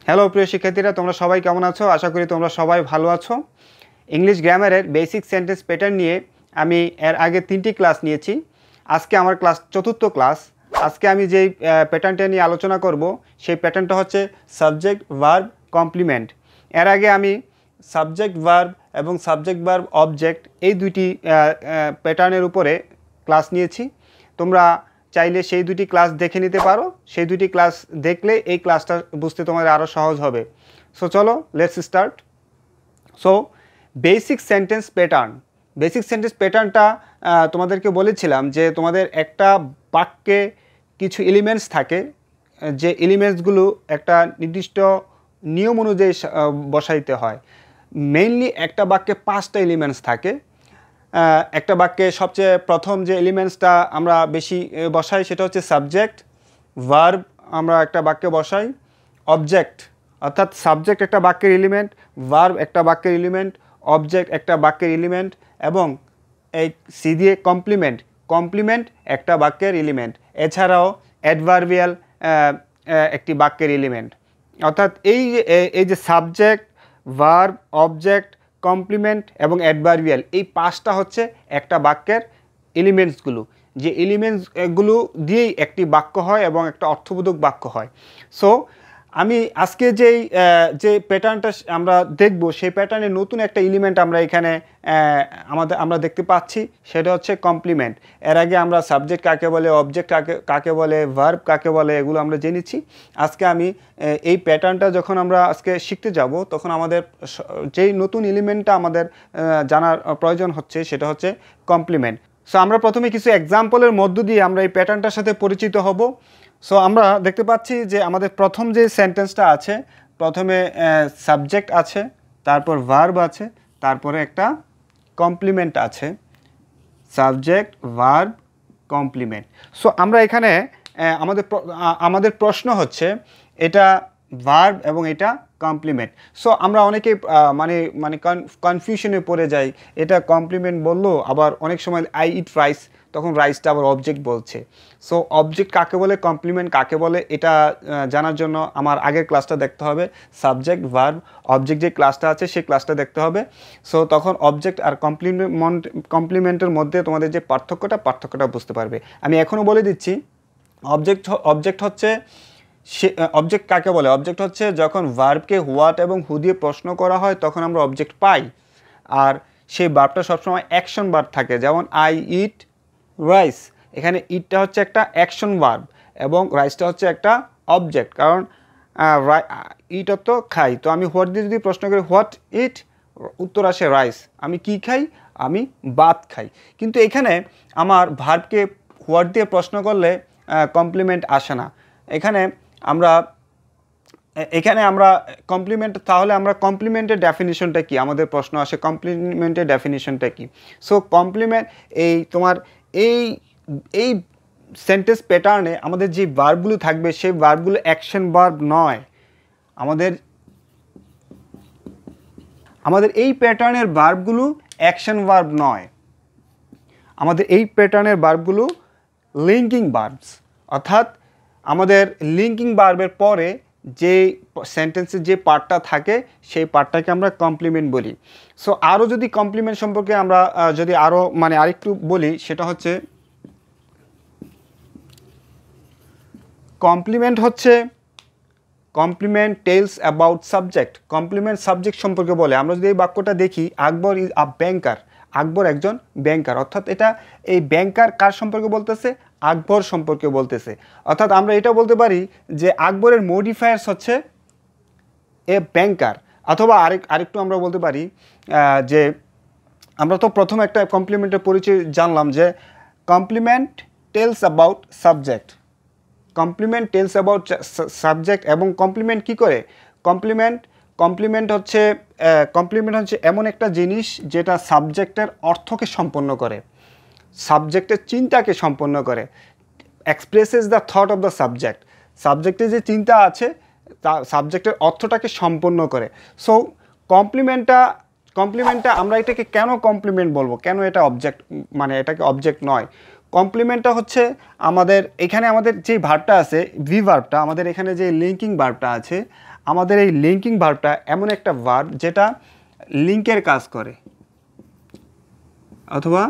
Hello প্রিয় শিক্ষার্থীরা, তোমরা সবাই কেমন আছো? আশা করি তোমরা সবাই ভালো আছো। ইংলিশ গ্রামারের বেসিক সেন্টেন্স প্যাটার্ন নিয়ে আমি এর আগে 3টি ক্লাস নিয়েছি। আজকে আমার ক্লাস 4th ক্লাস। আজকে আমি যেই প্যাটার্নটা নিয়ে আলোচনা করব সেই প্যাটার্নটা হচ্ছে সাবজেক্ট ভার্ব কমপ্লিমেন্ট। এর আগে আমি সাবজেক্ট ভার্ব এবং সাবজেক্ট ভার্ব অবজেক্ট এই দুইটি প্যাটার্নের উপরে ক্লাস নিয়েছি। তোমরা চাইলে সেই দুটি ক্লাস দেখে নিতে পারো। সেই দুটি ক্লাস দেখলে এই ক্লাসটা বুঝতে তোমাদের আরও সহজ হবে। সো চলো let's start. So basic sentence প্যাটার্নটা তোমাদেরকে বলেছিলাম যে তোমাদের একটা বাক্যে কিছু এলিমেন্টস থাকে, যে এলিমেন্টসগুলো একটা নির্দিষ্ট নিয়ম অনুযায়ী বসাইতে হয়। মেইনলি একটা বাক্যে 5টা এলিমেন্টস থাকে। একটা বাক্যে সবচেয়ে প্রথম যে এলিমেন্টসটা আমরা বেশি বসাই সেটা হচ্ছে সাবজেক্ট। ভার্ব আমরা একটা বাক্যে বসাই। অবজেক্ট অর্থাৎ সাবজেক্ট একটা বাক্যের এলিমেন্ট, ভার্ব একটা বাক্যের এলিমেন্ট, অবজেক্ট একটা বাক্যের এলিমেন্ট এবং এই সি দিয়ে কমপ্লিমেন্ট একটা বাক্যের এলিমেন্ট। এছাড়াও অ্যাডভার্বিয়াল একটি বাক্যের এলিমেন্ট। অর্থাৎ এই যে সাবজেক্ট, ভার্ব, অবজেক্ট, কমপ্লিমেন্ট এবং অ্যাডভার্বিয়াল, এই 5টা হচ্ছে একটা বাক্যের এলিমেন্টসগুলো, যে এলিমেন্টসগুলো দিয়েই একটি বাক্য হয় এবং একটা অর্থবোধক বাক্য হয়। সো আমি আজকে যে প্যাটার্নটা আমরা দেখব সেই প্যাটার্নের নতুন একটা এলিমেন্ট আমরা এখানে আমরা দেখতে পাচ্ছি, সেটা হচ্ছে কমপ্লিমেন্ট। এর আগে আমরা সাবজেক্ট কাকে বলে, অবজেক্ট কাকে বলে, ভার্ব কাকে বলে, এগুলো আমরা জেনেছি। আজকে আমি এই প্যাটার্নটা যখন আমরা আজকে শিখতে যাব তখন আমাদের যেই নতুন এলিমেন্টটা আমাদের জানার প্রয়োজন হচ্ছে সেটা হচ্ছে কমপ্লিমেন্ট। সো আমরা প্রথমে কিছু এক্সাম্পলের মধ্য দিয়ে আমরা এই প্যাটার্নটার সাথে পরিচিত হব। সো আমরা দেখতে পাচ্ছি যে আমাদের প্রথম যে সেন্টেন্সটা আছে, প্রথমে সাবজেক্ট আছে, তারপর ভার্ব আছে, তারপরে একটা কমপ্লিমেন্ট আছে। Subject, verb, complement. সো আমরা এখানে আমাদের প্রশ্ন হচ্ছে এটা ভার্ব এবং এটা কমপ্লিমেন্ট। সো আমরা অনেকে মানে কনফিউশনে পড়ে যাই, এটা কমপ্লিমেন্ট বললো, আবার অনেক সময় আই ইট রাইস, তখন রাইসটা আবার অবজেক্ট বলছে। সো অবজেক্ট কাকে বলে, কমপ্লিমেন্ট কাকে বলে, এটা জানার জন্য আমার আগের ক্লাসটা দেখতে হবে। সাবজেক্ট, ভার্ব, অবজেক্ট যে ক্লাসটা আছে সেই ক্লাসটা দেখতে হবে। সো তখন অবজেক্ট আর কমপ্লিমেন্টের মধ্যে তোমাদের যে পার্থক্যটা বুঝতে পারবে। আমি এখনও বলে দিচ্ছি, অবজেক্ট হচ্ছে অবজেক্ট কাকে বলে। অবজেক্ট হচ্ছে যখন ভার্বকে হোয়াট এবং হু দিয়ে প্রশ্ন করা হয় তখন আমরা অবজেক্ট পাই। আর সেই ভার্বটা সবসময় অ্যাকশন ভার্ব থাকে, যেমন আই ইট রাইস। এখানে ইটটা হচ্ছে একটা অ্যাকশন ভার্ব এবং রাইসটা হচ্ছে একটা অবজেক্ট, কারণ ইট অর্থ খাই। তো আমি হোয়াট দিয়ে যদি প্রশ্ন করি হোয়াট ইট, উত্তর আসে রাইস। আমি কি খাই? আমি ভাত খাই। কিন্তু এখানে আমার ভার্বকে হোয়াট দিয়ে প্রশ্ন করলে কমপ্লিমেন্ট আসে না। এখানে আমরা কমপ্লিমেন্ট, তাহলে আমরা কমপ্লিমেন্টের ডেফিনিশনটা কি, আমাদের প্রশ্ন আসে কমপ্লিমেন্টের ডেফিনিশনটা কি। সো কমপ্লিমেন্ট এই সেন্টেন্স প্যাটার্নে আমাদের যে ভার্বগুলো থাকবে সেই ভার্বগুলো অ্যাকশন ভার্ব নয়। আমাদের এই প্যাটার্নের ভার্বগুলো অ্যাকশন ভার্ব নয়, আমাদের এই প্যাটার্নের ভার্বগুলো লিঙ্কিং ভার্বস। অর্থাৎ আমাদের লিঙ্কিং ভার্বের পরে যে সেন্টেন্সের যে পার্টটা থাকে সেই পার্টটাকে আমরা কমপ্লিমেন্ট বলি। সো আরও যদি কমপ্লিমেন্ট সম্পর্কে আমরা যদি আরেকটু বলি, সেটা হচ্ছে complement tells about subject. Complement subject সম্পর্কে বলে। আমরা যদি এই বাক্যটা দেখি, আকবর ইজ আ ব্যাংকার। আকবর একজন ব্যাংকার, অর্থাৎ এই ব্যাংকার কার সম্পর্কে বলতেছে? আকবর সম্পর্কে বলতেছে। অর্থাৎ আমরা এটা বলতে পারি যে আকবরের মডিফায়ার্স হচ্ছে এ ব্যাংকার। অথবা আরেকটু আমরা বলতে পারি যে আমরা তো প্রথম একটা কমপ্লিমেন্টের পরিচয় জানলাম যে complement tells about subject. Complement tells about subject এবং কমপ্লিমেন্ট কী করে? কমপ্লিমেন্ট হচ্ছে এমন একটা জিনিস যেটা সাবজেক্টের অর্থকে সম্পন্ন করে, সাবজেক্টের চিন্তাকে সম্পন্ন করে। Expresses the thought of the subject. সাবজেক্টে যে চিন্তা আছে তা সাবজেক্টের অর্থটাকে সম্পন্ন করে। সো কমপ্লিমেন্টটা আমরা এটাকে কেন কমপ্লিমেন্ট বলবো, কেন এটা অবজেক্ট, এটাকে অবজেক্ট নয়। কমপ্লিমেন্টটা হচ্ছে আমাদের যে ভার্বটা আছে, ভি ভার্বটা, আমাদের এখানে যে লিঙ্কিং ভার্বটা আছে, আমাদের এই লিঙ্কিং ভার্বটা এমন একটা ভার্ব যেটা লিঙ্কের কাজ করে অথবা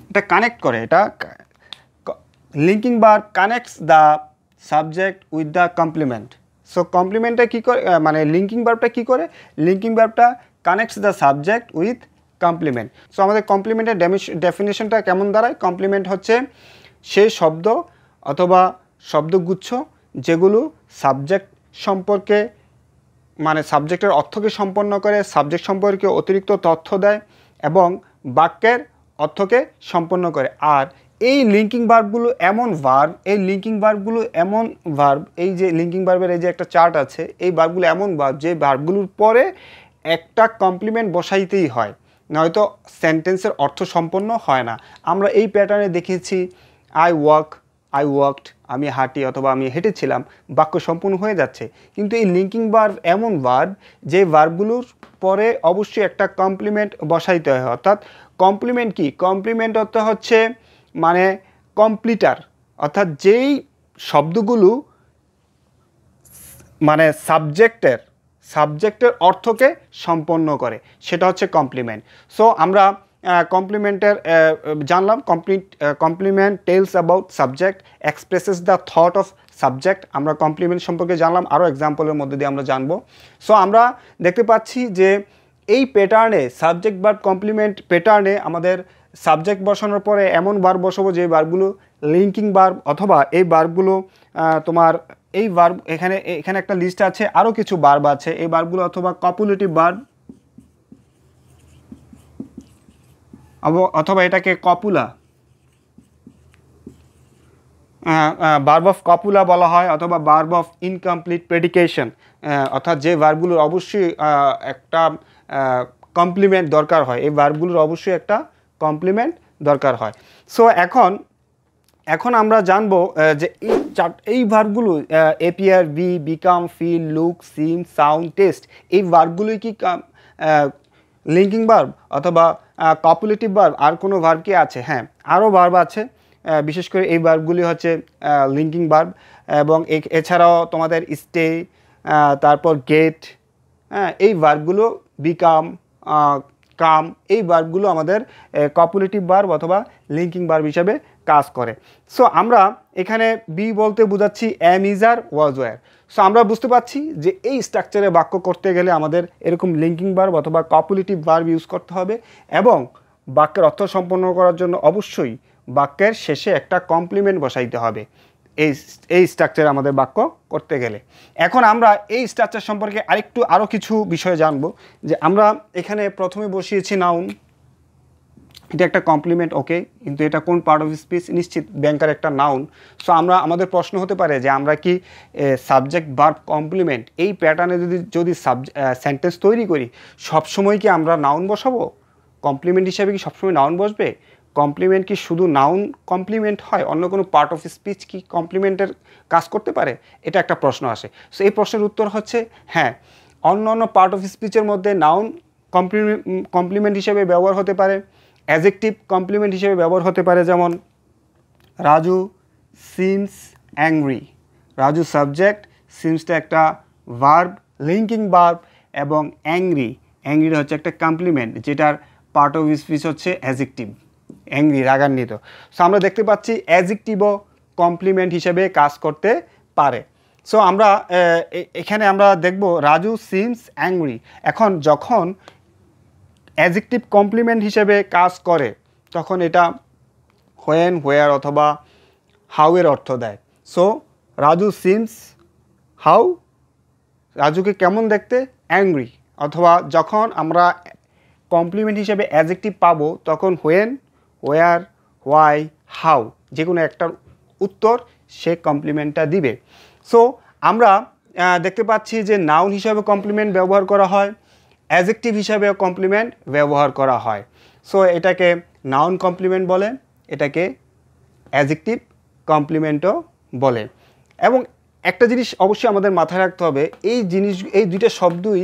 এটা কানেক্ট করে। এটা linking verb connects the subject with the complement. So কমপ্লিমেন্টটা কী করে, মানে লিঙ্কিং ভার্বটা কী করে, লিঙ্কিং ভার্বটা connects the subject with complement. So আমাদের কমপ্লিমেন্টের ডেফিনেশনটা কেমন দাঁড়ায়? কমপ্লিমেন্ট হচ্ছে সেই শব্দ অথবা শব্দগুচ্ছ যেগুলো সাবজেক্ট সম্পর্কে, মানে সাবজেক্টের অর্থকে সম্পন্ন করে, সাবজেক্ট সম্পর্কে অতিরিক্ত তথ্য দেয় এবং বাক্যের অর্থকে সম্পন্ন করে। আর এই লিঙ্কিং ভার্বগুলো এমন ভার্ব, এই লিঙ্কিং ভার্বগুলো এমন ভার্ব, এই যে লিঙ্কিং ভার্বের এই যে একটা চার্ট আছে, এই ভার্বগুলো এমন ভার্ব যে ভার্বগুলোর পরে একটা কমপ্লিমেন্ট বসাইতেই হয়, নয়তো সেন্টেন্সের অর্থ সম্পন্ন হয় না। আমরা এই প্যাটার্নে দেখেছি আই ওয়াকড, আমি হাঁটি অথবা আমি হেঁটেছিলাম, বাক্য সম্পূর্ণ হয়ে যাচ্ছে। কিন্তু এই লিঙ্কিং ভার্ব এমন ভার্ব যে ভার্বগুলোর পরে অবশ্যই একটা কমপ্লিমেন্ট বসাইতে হয়। অর্থাৎ কমপ্লিমেন্ট কি? কমপ্লিমেন্ট অর্থ হচ্ছে মানে কমপ্লিটার, অর্থাৎ যেই শব্দগুলো মানে সাবজেক্টের অর্থকে সম্পন্ন করে, সেটা হচ্ছে কমপ্লিমেন্ট। সো আমরা কমপ্লিমেন্টের জানলাম, complement tells about subject, expresses the thought of subject. আমরা কমপ্লিমেন্ট সম্পর্কে জানলাম, আরও এক্সাম্পলের মধ্যে দিয়ে আমরা জানবো। সো আমরা দেখতে পাচ্ছি যে এই প্যাটার্নে, সাবজেক্ট ভার্ব কমপ্লিমেন্ট প্যাটার্নে আমাদের সাবজেক্ট বসানোর পরে এমন ভার্ব বসাবো যে ভার্বগুলো লিঙ্কিং ভার্ব, অথবা এই ভার্বগুলো তোমার এই ভার্ব এখানে একটা লিস্ট আছে, আরও কিছু ভার্ব আছে, এই ভার্বগুলো অথবা কপুলেটিভ ভার্ব অথবা এটাকে কপুলা, ভার্ব অফ কপুলা বলা হয়, অথবা ভার্ব অফ ইনকমপ্লিট প্রেডিকেশন, অর্থাৎ যে ভার্বগুলোর অবশ্যই একটা কমপ্লিমেন্ট দরকার হয়, এই ভার্বগুলোর অবশ্যই একটা কমপ্লিমেন্ট দরকার হয়। সো এখন আমরা জানবো যে এই ভার্বগুলো appear, be, become, feel, look, seem, sound, taste, এই ভার্বগুলোই কি লিঙ্কিং ভার্ব অথবা কপুলেটিভ ভার্ব? আর কোনো ভার্ব কি আছে? হ্যাঁ, আরও ভার্ব আছে, বিশেষ করে এই ভার্বগুলি হচ্ছে লিঙ্কিং ভার্ব। এবং এছাড়াও তোমাদের স্টে, তারপর গেট, এই ভার্বগুলো বিকাম, কাম, এই ভার্বগুলো আমাদের কপুলেটিভ ভার্ব অথবা লিঙ্কিং ভার্ব হিসাবে কাজ করে। সো আমরা এখানে বি বলতে বোঝাচ্ছি am, is, are, was, were. So আমরা বুঝতে পারছি যে এই স্ট্রাকচারে বাক্য করতে গেলে আমাদের এরকম লিঙ্কিং ভার্ব অথবা কপুলেটিভ ভার্ব ইউজ করতে হবে, এবং বাক্যের অর্থ সম্পন্ন করার জন্য অবশ্যই বাক্যের শেষে একটা কমপ্লিমেন্ট বসাইতে হবে এই স্ট্রাকচারে আমাদের বাক্য করতে গেলে। এখন আমরা এই স্ট্রাকচার সম্পর্কে আরও কিছু বিষয় জানবো। যে আমরা এখানে প্রথমে বসিয়েছি নাউন, এটা একটা কমপ্লিমেন্ট, ওকে, কিন্তু এটা কোন পার্ট অফ স্পিচ? নিশ্চিত ব্যাংকার একটা নাউন। সো আমাদের প্রশ্ন হতে পারে যে আমরা কি সাবজেক্ট ভার্ব কমপ্লিমেন্ট এই প্যাটার্নে যদি সেন্টেন্স তৈরি করি, সবসময় কি আমরা নাউন বসাবো? কমপ্লিমেন্ট হিসাবে কি সবসময় নাউন বসবে? কমপ্লিমেন্ট কি শুধু নাউন কমপ্লিমেন্ট হয়? অন্য কোনো পার্ট অফ স্পিচ কি কমপ্লিমেন্টের কাজ করতে পারে? এটা একটা প্রশ্ন আসে। সো এই প্রশ্নের উত্তর হচ্ছে হ্যাঁ, অন্য পার্ট অফ স্পিচের মধ্যে নাউন কমপ্লিমেন্ট হিসেবে ব্যবহার হতে পারে, অ্যাডজেক্টিভ কমপ্লিমেন্ট হিসেবে ব্যবহার হতে পারে। যেমন Raju seems angry, Raju subject, সিমসটা একটা ভার্ব, লিঙ্কিং ভার্ব, এবং অ্যাংরিটা হচ্ছে একটা কমপ্লিমেন্ট যেটার পার্ট অফ স্পিচ হচ্ছে অ্যাডজেক্টিভ, অ্যাংরি, রাগান্বিত। সো আমরা দেখতে পাচ্ছি অ্যাডজেক্টিভও কমপ্লিমেন্ট হিসেবে কাজ করতে পারে। সো আমরা এখানে আমরা দেখব রাজু সিমস অ্যাংরি। এখন যখন অ্যাডজেক্টিভ কমপ্লিমেন্ট হিসেবে কাজ করে তখন এটা হোয়েন, হোয়ার অথবা হাউ এর অর্থ দেয়। সো রাজু সিমস হাউ, রাজুকে কেমন দেখতে? অ্যাংরি। অথবা যখন আমরা কমপ্লিমেন্ট হিসেবে অ্যাডজেক্টিভ পাবো তখন হোয়েন, হোয়ার, হোয়াই, হাউ যে কোনো একটার উত্তর সে কমপ্লিমেন্টটা দিবে। সো আমরা দেখতে পাচ্ছি যে নাউন হিসাবে কমপ্লিমেন্ট ব্যবহার করা হয়, অ্যাডজেক্টিভ হিসাবে কমপ্লিমেন্ট ব্যবহার করা হয়। সো এটাকে নাউন কমপ্লিমেন্ট বলে, এটাকে অ্যাডজেক্টিভ কমপ্লিমেন্টও বলে। এবং একটা জিনিস অবশ্যই আমাদের মাথায় রাখতে হবে, এই দুইটা শব্দই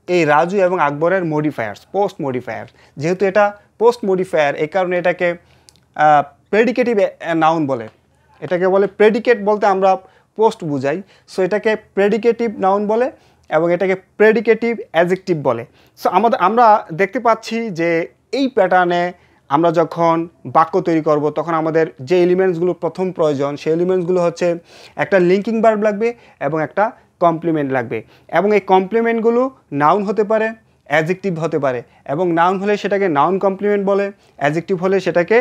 এই রাজু এবং আকবরের মডিফায়ার্স, পোস্ট মডিফায়ার। যেহেতু এটা পোস্ট মডিফায়ার, এই কারণে এটাকে প্রেডিকেটিভ নাউন বলে। এটাকে বলে প্রেডিকেট বলতে আমরা পোস্ট বোঝায়, সো এটাকে প্রেডিকেটিভ নাউন বলে এবং এটাকে প্রেডিকেটিভ অ্যাডজেক্টিভ বলে। সো আমরা দেখতে পাচ্ছি যে এই প্যাটার্নে আমরা যখন বাক্য তৈরি করব তখন আমাদের যে এলিমেন্টসগুলো প্রথম প্রয়োজন সেই এলিমেন্টসগুলো হচ্ছে একটা লিঙ্কিং ভার্ব লাগবে এবং একটা কমপ্লিমেন্ট লাগবে, এবং এই কমপ্লিমেন্টগুলো নাউন হতে পারে, অ্যাডজেক্টিভ হতে পারে, এবং নাউন হলে সেটাকে নাউন কমপ্লিমেন্ট বলে, অ্যাডজেক্টিভ হলে সেটাকে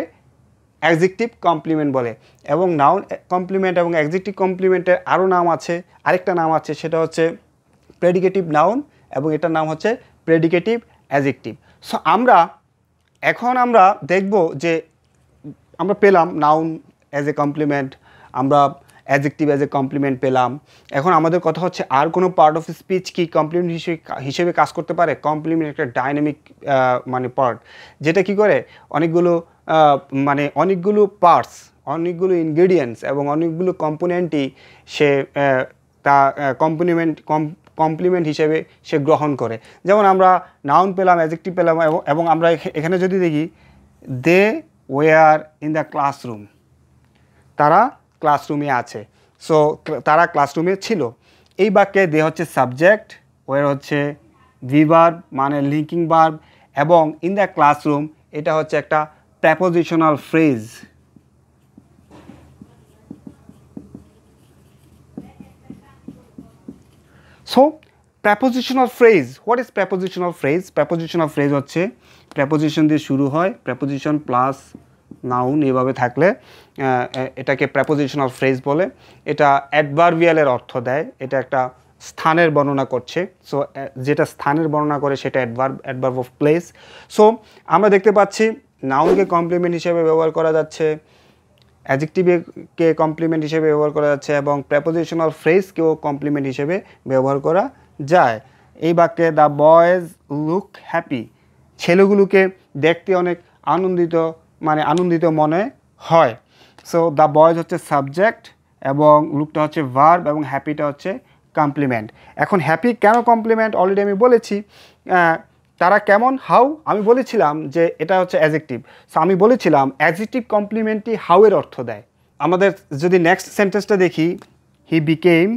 অ্যাডজেক্টিভ কমপ্লিমেন্ট বলে। এবং নাউন কমপ্লিমেন্ট এবং অ্যাডজেক্টিভ কমপ্লিমেন্টের আরও নাম আছে, আরেকটা নাম আছে, সেটা হচ্ছে প্রেডিকেটিভ নাউন এবং এটার নাম হচ্ছে প্রেডিকেটিভ অ্যাডজেক্টিভ। সো এখন আমরা দেখব যে আমরা পেলাম নাউন অ্যাজ এ কমপ্লিমেন্ট, আমরা অ্যাডজেক্টিভ অ্যাজ এ কমপ্লিমেন্ট পেলাম। এখন আমাদের কথা হচ্ছে আর কোনো পার্ট অফ স্পিচ কি কমপ্লিমেন্ট হিসেবে কাজ করতে পারে? কমপ্লিমেন্ট একটা ডাইনামিক মানে পার্ট, যেটা কি করে অনেকগুলো পার্টস, অনেকগুলো ইনগ্রেডিয়েন্টস এবং অনেকগুলো কম্পোনেন্টই সে তা কমপ্লিমেন্ট হিসেবে সে গ্রহণ করে। যেমন আমরা নাউন পেলাম, অ্যাডজেক্টিভ পেলাম, এবং আমরা এখানে যদি দেখি they were in the classroom, তারা ক্লাসরুমে আছে, সো তারা ক্লাসরুমে ছিল। এই বাক্যে দে হচ্ছে সাবজেক্ট, ওয়ার হচ্ছে ভিভার্ব মানে লিঙ্কিং ভার্ব, এবং ইন দ্য ক্লাসরুম এটা হচ্ছে একটা prepositional phrase. So prepositional phrase, what is prepositional phrase? Prepositional phrase হচ্ছে প্রেপোজিশন দিয়ে শুরু হয়, প্রেপোজিশন প্লাস নাউন এভাবে থাকলে এটাকে প্রেপোজিশনাল ফ্রেজ বলে। এটা অ্যাডভার্বিয়ালের অর্থ দেয়, এটা একটা স্থানের বর্ণনা করছে। সো যেটা স্থানের বর্ণনা করে সেটা অ্যাডভার্ব অফ প্লেস। সো আমরা দেখতে পাচ্ছি নাউনকে কমপ্লিমেন্ট হিসেবে ব্যবহার করা যাচ্ছে, অ্যাডজেক্টিভকে কমপ্লিমেন্ট হিসেবে ব্যবহার করা যাচ্ছে, এবং প্রেপোজিশনাল ফ্রেজকেও কমপ্লিমেন্ট হিসেবে ব্যবহার করা যায়। এই বাক্যে দ্য বয়েজ লুক হ্যাপি, ছেলেগুলোকে দেখতে অনেক আনন্দিত মনে হয়। সো দ্য বয়েজ হচ্ছে সাবজেক্ট এবং লুকটা হচ্ছে ভার্ব এবং হ্যাপিটা হচ্ছে কমপ্লিমেন্ট। এখন হ্যাপি কেন কমপ্লিমেন্ট অলরেডি আমি বলেছি। তারা কেমন, হাউ, আমি বলেছিলাম যে এটা হচ্ছে অ্যাডজেক্টিভ। সো আমি বলেছিলাম অ্যাডজেক্টিভ কমপ্লিমেন্টই হাউ এর অর্থ দেয়। আমাদের যদি নেক্সট সেন্টেন্সটা দেখি, হি বিকেম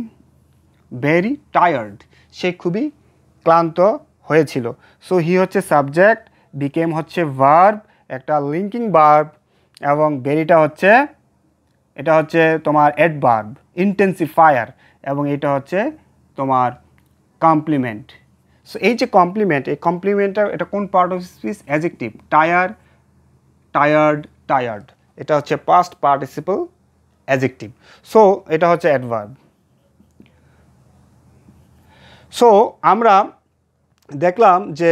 ভেরি টায়ার্ড, সে খুবই ক্লান্ত হয়েছিল। সো হি হচ্ছে সাবজেক্ট, বিকেম হচ্ছে ভার্ব, একটা লিঙ্কিং ভার্ব, এবং ভেরিটা হচ্ছে তোমার অ্যাডভার্ব ইন্টেন্সিফায়ার, এবং এটা হচ্ছে তোমার কমপ্লিমেন্ট। সো এই যে কমপ্লিমেন্ট, এই কমপ্লিমেন্টটা এটা কোন part of speech? Adjective. Tired, এটা হচ্ছে পাস্ট পার্টিসিপল অ্যাডজেক্টিভ। সো এটা হচ্ছে অ্যাডভার্ব। সো আমরা দেখলাম যে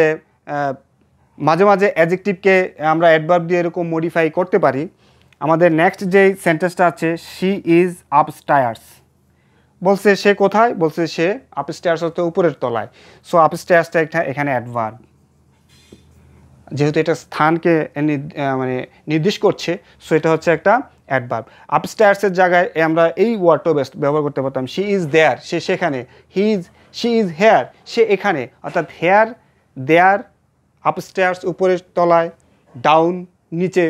মাঝে মাঝে অ্যাডজেক্টিভকে আমরা অ্যাডভার্ব দিয়ে এরকম মডিফাই করতে পারি। আমাদের নেক্সট যেই সেন্টেন্সটা আছে, শি ইজ আপস্টায়ার্স, বলছে সে কোথায়? বলছে সে আপস্টায়ার্স হচ্ছে উপরের তলায়। সো আপস্টায়ার্সটা এখানে অ্যাডভার্ব, যেহেতু এটা স্থানকে নির্দেশ করছে, সো এটা হচ্ছে একটা অ্যাডভার্ব। আপস্টায়ার্সের জায়গায় আমরা এই ওয়ার্ডটাও ব্যবহার করতে পারতাম, শি ইজ দেয়ার, সে সেখানে, শি ইজ হেয়ার, সে এখানে, অর্থাৎ হেয়ার, দেয়ার, আপস্টায়ার্স উপরের তলায়, ডাউন নিচে,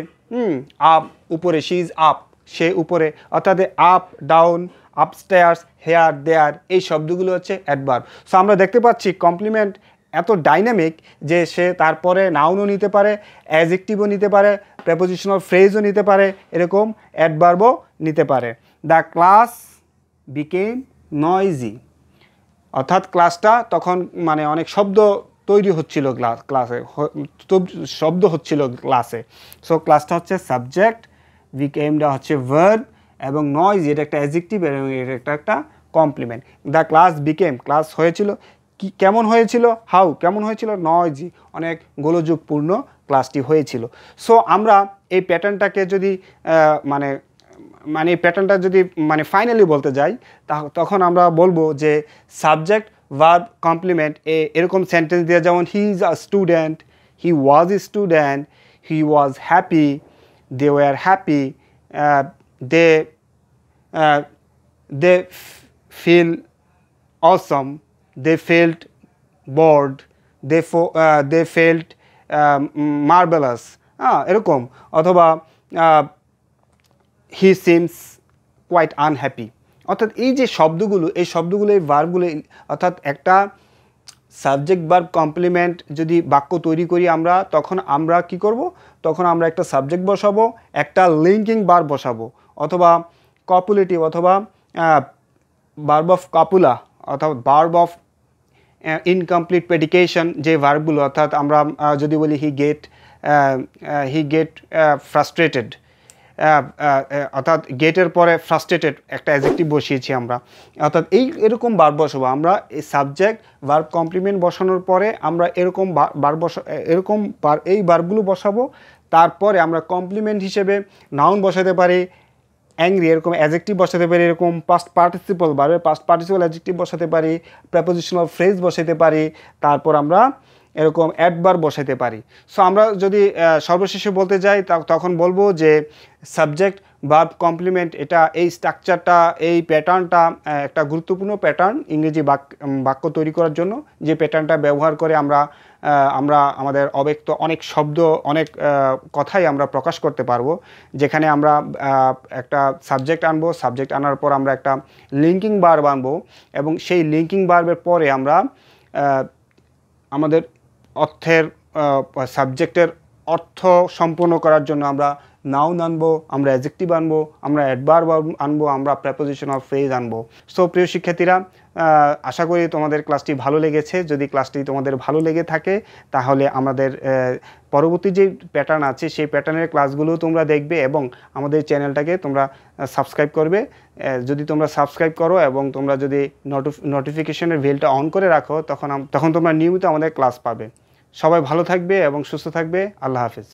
আপ উপরে, শি ইজ আপ সে উপরে, অর্থাৎ আপ, ডাউন, আপস্টায়ার্স, হেয়ার, দেয়ার, এই শব্দগুলো হচ্ছে অ্যাডভার্ব। সো আমরা দেখতে পাচ্ছি কমপ্লিমেন্ট এত ডাইনামিক যে সে তারপরে নাউনও নিতে পারে, অ্যাডজেক্টিভও নিতে পারে, প্রেপোজিশনাল ফ্রেজও নিতে পারে, এরকম অ্যাডভার্বও নিতে পারে। দ্য ক্লাস বিকেম নয়েজি, অর্থাৎ ক্লাসটা তখন অনেক শব্দ তৈরি হচ্ছিল ক্লাসে, শব্দ হচ্ছিল ক্লাসে। সো ক্লাসটা হচ্ছে সাবজেক্ট, বিকেমটা হচ্ছে ভার্ব, এবং নয়েজি এটা একটা অ্যাডজেক্টিভ এবং এটা একটা complement. The class became, class হয়েছিল, কেমন হয়েছিল? হাউ, কেমন হয়েছিল? নয়েজি, অনেক গোলযোগপূর্ণ ক্লাসটি হয়েছিল। সো আমরা এই প্যাটার্নটাকে যদি ফাইনালি বলতে যাই, তখন আমরা বলবো যে সাবজেক্ট, ভার্ব, কমপ্লিমেন্ট এরকম সেন্টেন্স দিয়ে, যেমন he is a student, he was a student, he was happy, they were happy, they feel awesome, they felt bored, they felt marvelous, এরকম, অথবা he seems quite unhappy, অর্থাৎ এই যে শব্দগুলো, এই শব্দগুলো, এই ভার্বগুলো, অর্থাৎ একটা সাবজেক্ট ভার্ব কমপ্লিমেন্ট যদি বাক্য তৈরি করি আমরা, তখন আমরা কি করব, তখন আমরা একটা সাবজেক্ট বসাবো, একটা লিঙ্কিং ভার্ব বসাবো, অথবা কপুলেটিভ, অথবা ভার্ব অফ কাপুলা, অথবা ভার্ব অফ ইনকমপ্লিট প্রেডিকেশন, যে ভার্বগুলো, অর্থাৎ আমরা যদি বলি হি গেট ফ্রাস্ট্রেটেড, অর্থাৎ গেটের পরে ফ্রাস্ট্রেটেড একটা অ্যাডজেক্টিভ বসিয়েছি আমরা, অর্থাৎ এরকম ভার্ব বসাবো আমরা। এই সাবজেক্ট ভার্ব কমপ্লিমেন্ট বসানোর পরে আমরা এরকম এই ভার্বগুলো বসাবো। তারপরে আমরা কমপ্লিমেন্ট হিসেবে নাউন বসাতে পারি, অ্যাংরি, এরকম অ্যাডজেক্টিভ বসাতে পারি, এরকম পাস্ট পার্টিসিপল ভার্বের পাস্ট পার্টিসিপল অ্যাডজেক্টিভ বসাতে পারি, প্রেপোজিশনাল ফ্রেজ বসাতে পারি, তারপর আমরা এরকম অ্যাডভার্ব বসাতে পারি। সো আমরা যদি সর্বশেষে বলতে যাই তখন বলবো যে সাবজেক্ট ভার্ব কমপ্লিমেন্ট, এই স্ট্রাকচারটা, এই প্যাটার্নটা একটা গুরুত্বপূর্ণ প্যাটার্ন ইংরেজি বাক্য তৈরি করার জন্য। যে প্যাটার্নটা ব্যবহার করে আমরা আমাদের অব্যক্ত অনেক শব্দ, অনেক কথাই আমরা প্রকাশ করতে পারবো। যেখানে আমরা একটা সাবজেক্ট আনবো, সাবজেক্ট আনার পর আমরা একটা লিঙ্কিং ভার্ব আনবো, এবং সেই লিঙ্কিং ভার্বের পরে আমরা আমাদের সাবজেক্টের অর্থ সম্পূর্ণ করার জন্য আমরা নাউন আনবো, আমরা অ্যাডজেক্টিভ আনবো, আমরা অ্যাডভার্ব আনবো, আমরা প্রেপোজিশনাল ফ্রেজ আনবো। সো প্রিয় শিক্ষার্থীরা, আশা করি তোমাদের ক্লাসটি ভালো লেগেছে। যদি ক্লাসটি তোমাদের ভালো লেগে থাকে তাহলে আমাদের পরবর্তী যে প্যাটার্ন আছে সেই প্যাটার্নের ক্লাসগুলো তোমরা দেখবে, এবং আমাদের চ্যানেলটাকে তোমরা সাবস্ক্রাইব করবে। যদি তোমরা সাবস্ক্রাইব করো এবং তোমরা যদি নোটিফিকেশনের বেলটা অন করে রাখো, তখন তোমরা নিয়মিত আমাদের ক্লাস পাবে। সবাই ভালো থাকবে এবং সুস্থ থাকবে। আল্লাহ হাফেজ।